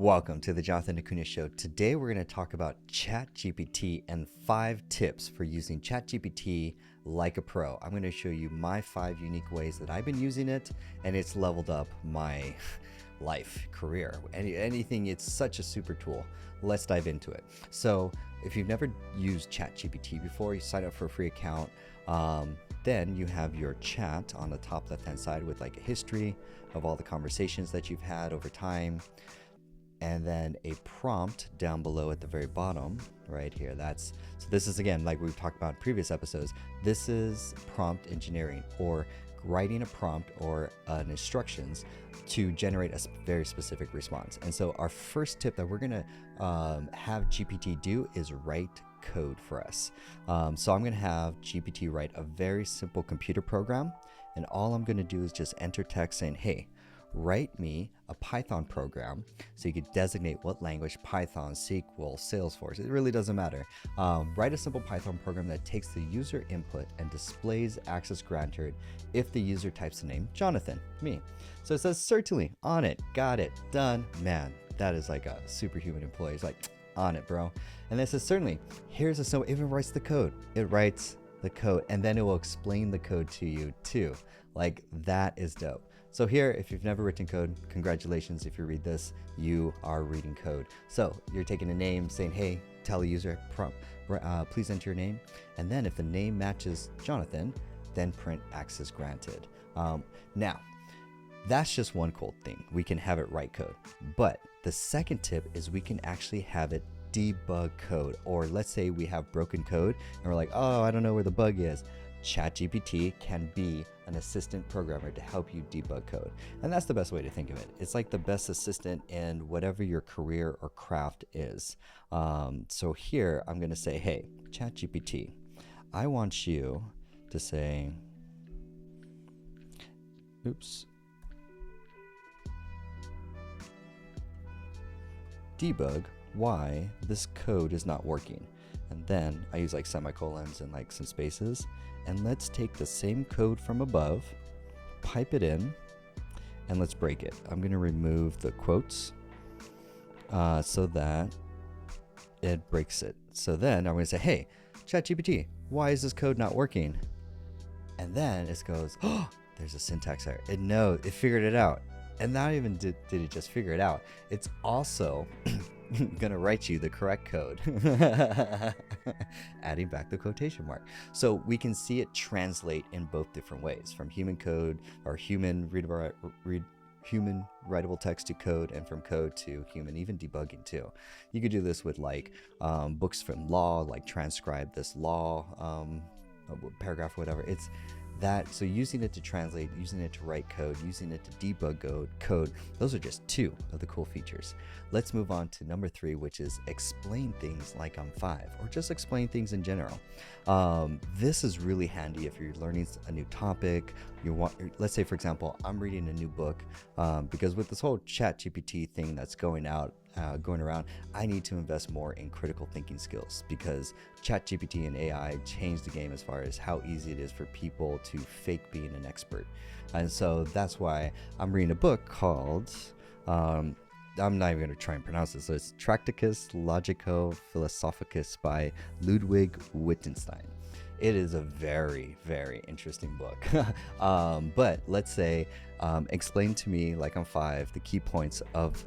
Welcome to the Jonathan Acuna Show. Today we're going to talk about ChatGPT and 5 tips for using ChatGPT like a pro. I'm going to show you my 5 unique ways that I've been using it, and it's leveled up my life, career, anything. It's such a super tool. Let's dive into it. So if you've never used ChatGPT before, you sign up for a free account. Then you have your chat on the top left-hand side with like a history of all the conversations that you've had over time. And then a prompt down below at the very bottom right here. So this is, again, like we've talked about in previous episodes, this is prompt engineering, or writing a prompt or an instructions to generate a very specific response. And so our first tip that we're gonna have GPT do is write code for us. So I'm gonna have GPT write a very simple computer program, and all I'm gonna do is just enter text saying, hey, write me a Python program. So you could designate what language: Python, SQL, Salesforce, it really doesn't matter. Write a simple Python program that takes the user input and displays access granted if the user types the name Jonathan, me. So it says certainly, on it, got it, done. Man, that is like a superhuman employee. It's like, on it, bro. And then it says certainly, here's a, so it even writes the code. It writes the code, and then it will explain the code to you too. Like, that is dope. So here, if you've never written code, congratulations. If you read this, you are reading code. So you're taking a name, saying, hey, tell the user, please enter your name. And then if the name matches Jonathan, then print access granted. Now, that's just one cool thing. We can have it write code. But the second tip is we can actually have it debug code. Or let's say we have broken code and we're like, oh, I don't know where the bug is. ChatGPT can be an assistant programmer to help you debug code. And that's the best way to think of it. It's like the best assistant in whatever your career or craft is. So here I'm going to say, hey, ChatGPT, I want you to say, debug why this code is not working. And then I use like semicolons and like some spaces. And let's take the same code from above, pipe it in, and let's break it. I'm going to remove the quotes so that it breaks it. So then I'm going to say, hey, ChatGPT, why is this code not working? And then it goes, oh, there's a syntax error. It figured it out. And not even did it just figure it out, it's also gonna write you the correct code, adding back the quotation mark. So we can see it translate in both different ways, from human code or human human writable text to code, and from code to human, even debugging too. You could do this with like books from law, like transcribe this law paragraph, whatever. It's that. So using it to translate, using it to write code, using it to debug code, those are just 2 of the cool features. Let's move on to number 3, which is explain things like I'm 5, or just explain things in general. This is really handy if you're learning a new topic. Let's say, for example, I'm reading a new book, because with this whole ChatGPT thing that's going around, I need to invest more in critical thinking skills, because ChatGPT and AI changed the game as far as how easy it is for people to fake being an expert. And so that's why I'm reading a book called, I'm not even going to try and pronounce it. So it's Tractatus Logico Philosophicus by Ludwig Wittgenstein. It is a very, very interesting book. But let's say, explain to me, like I'm 5, the key points of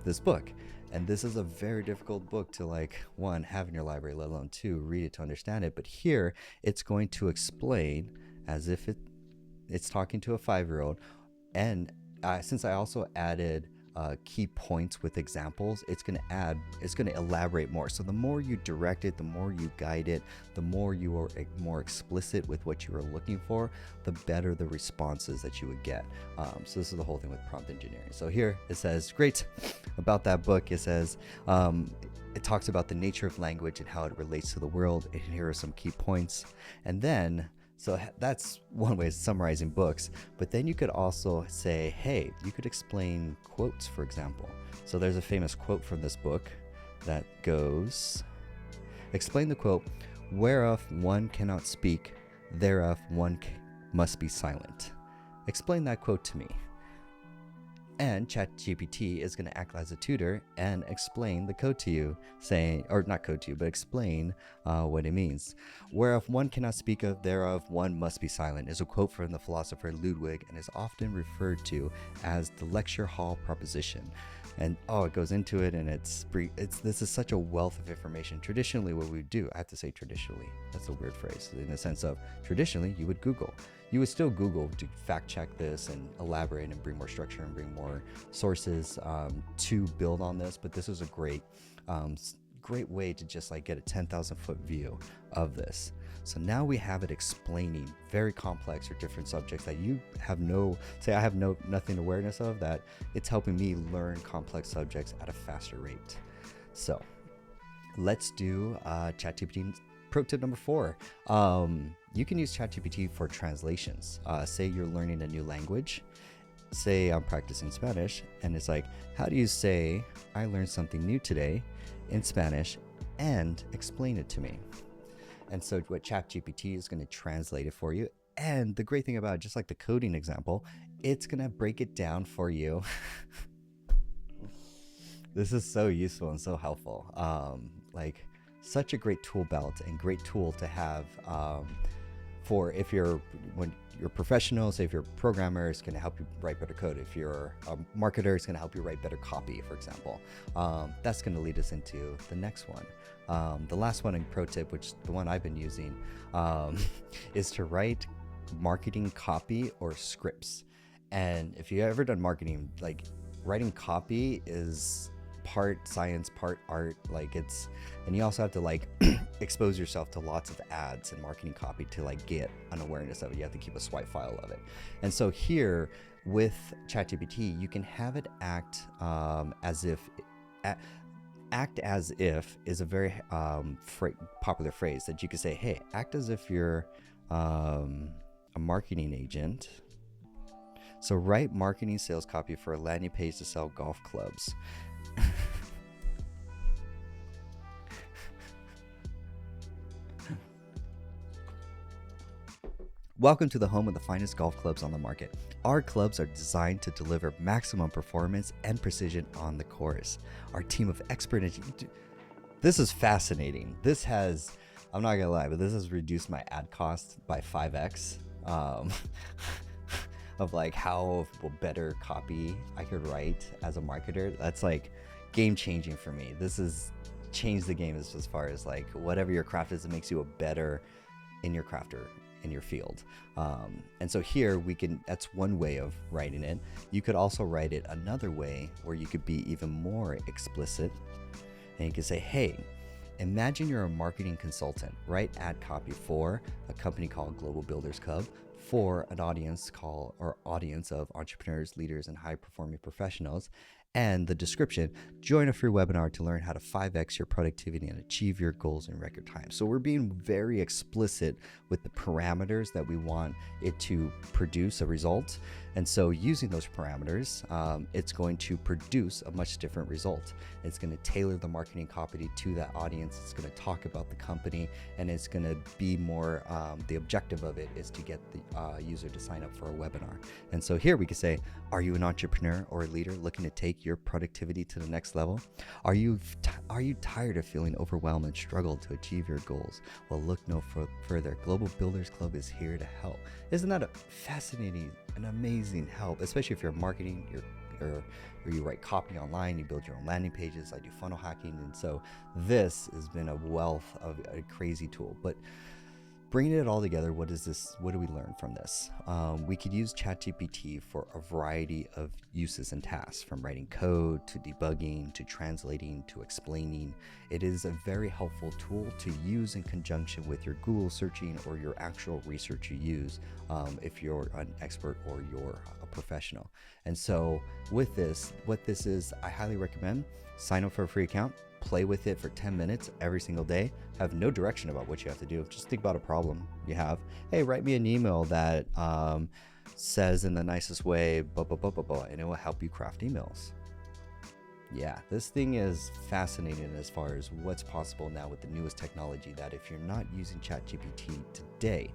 this book. And this is a very difficult book to, like, 1, have in your library, let alone 2, read it to understand it. But here it's going to explain as if it's talking to a 5-year-old. And since I also added key points with examples, it's going to elaborate more. So the more you direct it, the more you guide it, the more you are more explicit with what you are looking for, the better the responses that you would get. So this is the whole thing with prompt engineering. So here it says, great, about that book, it says, it talks about the nature of language and how it relates to the world. And here are some key points. And then, so that's one way of summarizing books. But then you could also say, hey, you could explain quotes, for example. So there's a famous quote from this book that goes, explain the quote, whereof one cannot speak, thereof one must be silent. Explain that quote to me. And ChatGPT is going to act as a tutor and explain the code to you, saying, or not code to you, but explain what it means. Whereof one cannot speak of, thereof one must be silent, is a quote from the philosopher Ludwig and is often referred to as the lecture hall proposition. And it goes into it, and this is such a wealth of information. Traditionally, what we do, I have to say traditionally, that's a weird phrase, in the sense of traditionally, you would Google. You would still Google to fact check this and elaborate and bring more structure and bring more sources to build on this. But this is a great way to just like get a 10,000 foot view of this. So now we have it explaining very complex or different subjects that you have I have nothing awareness of, that it's helping me learn complex subjects at a faster rate. So let's do ChatGPT pro tip number 4. You can use ChatGPT for translations. Say you're learning a new language. Say I'm practicing Spanish, and it's like, how do you say I learned something new today in Spanish and explain it to me? And so what ChatGPT is going to translate it for you. And the great thing about it, just like the coding example, it's going to break it down for you. This is so useful and so helpful. Like such a great tool belt and great tool to have for when you're professional. Say if you're a programmer, it's going to help you write better code. If you're a marketer, it's going to help you write better copy, for example. That's going to lead us into the next one. The last one in pro tip, which is the one I've been using, is to write marketing copy or scripts. And if you've ever done marketing, like writing copy is part science, part art. And you also have to like expose yourself to lots of ads and marketing copy to like get an awareness of it. You have to keep a swipe file of it. And so here with ChatGPT, you can have it act as if. Act as if is a very popular phrase that you could say, hey, act as if you're a marketing agent. So write marketing sales copy for a landing page to sell golf clubs. Welcome to the home of the finest golf clubs on the market. Our clubs are designed to deliver maximum performance and precision on the course. Our team of expert engineers. This is fascinating. I'm not gonna lie, but this has reduced my ad cost by 5x of like how better copy I could write as a marketer. That's like game changing for me. This has changed the game as far as like whatever your craft is, it makes you a better in your craft or in your field. And so here that's one way of writing it. You could also write it another way where you could be even more explicit, and you could say, hey, imagine you're a marketing consultant, write ad copy for a company called Global Builders Club for an audience of entrepreneurs, leaders, and high performing professionals. And the description, join a free webinar to learn how to 5x your productivity and achieve your goals in record time. So we're being very explicit with the parameters that we want it to produce a result. And so using those parameters, it's going to produce a much different result. It's going to tailor the marketing copy to that audience. It's going to talk about the company, and it's going to be more, the objective of it is to get the user to sign up for a webinar. And so here we can say, are you an entrepreneur or a leader looking to take your productivity to the next level? Are you tired of feeling overwhelmed and struggle to achieve your goals? Well, look no further. Global Builders Club is here to help. Isn't that a fascinating and amazing help, especially if you're marketing, or you write copy online, you build your own landing pages, I do funnel hacking. And so this has been a wealth of a crazy tool. But bringing it all together, what do we learn from this? We could use ChatGPT for a variety of uses and tasks, from writing code to debugging to translating to explaining. It is a very helpful tool to use in conjunction with your Google searching or your actual research you use if you're an expert or you're a professional. And so with this, what this is, I highly recommend sign up for a free account. Play with it for 10 minutes every single day. Have no direction about what you have to do. Just think about a problem you have. Hey, write me an email that says in the nicest way, blah, blah, blah, blah, blah, and it will help you craft emails. Yeah, this thing is fascinating as far as what's possible now with the newest technology, that if you're not using ChatGPT today,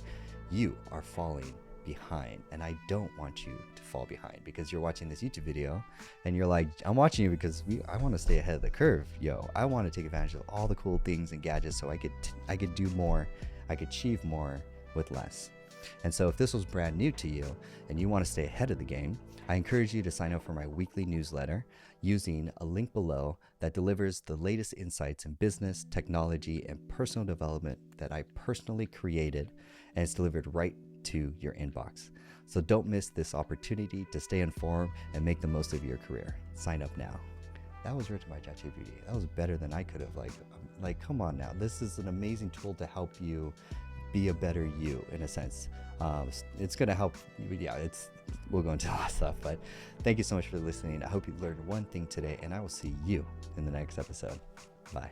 you are falling behind. And I don't want you to fall behind, because you're watching this YouTube video and you're like, I'm watching you because I want to stay ahead of the curve. I want to take advantage of all the cool things and gadgets so I could do more, I could achieve more with less. And so if this was brand new to you and you want to stay ahead of the game, I encourage you to sign up for my weekly newsletter using a link below that delivers the latest insights in business, technology, and personal development that I personally created, and it's delivered right to your inbox. So don't miss this opportunity to stay informed and make the most of your career. Sign up now. That was written by ChatGPT. That was better than I could have. Like, come on now. This is an amazing tool to help you be a better you, in a sense. It's going to help. We'll go into a lot of stuff, but thank you so much for listening. I hope you learned one thing today, and I will see you in the next episode. Bye.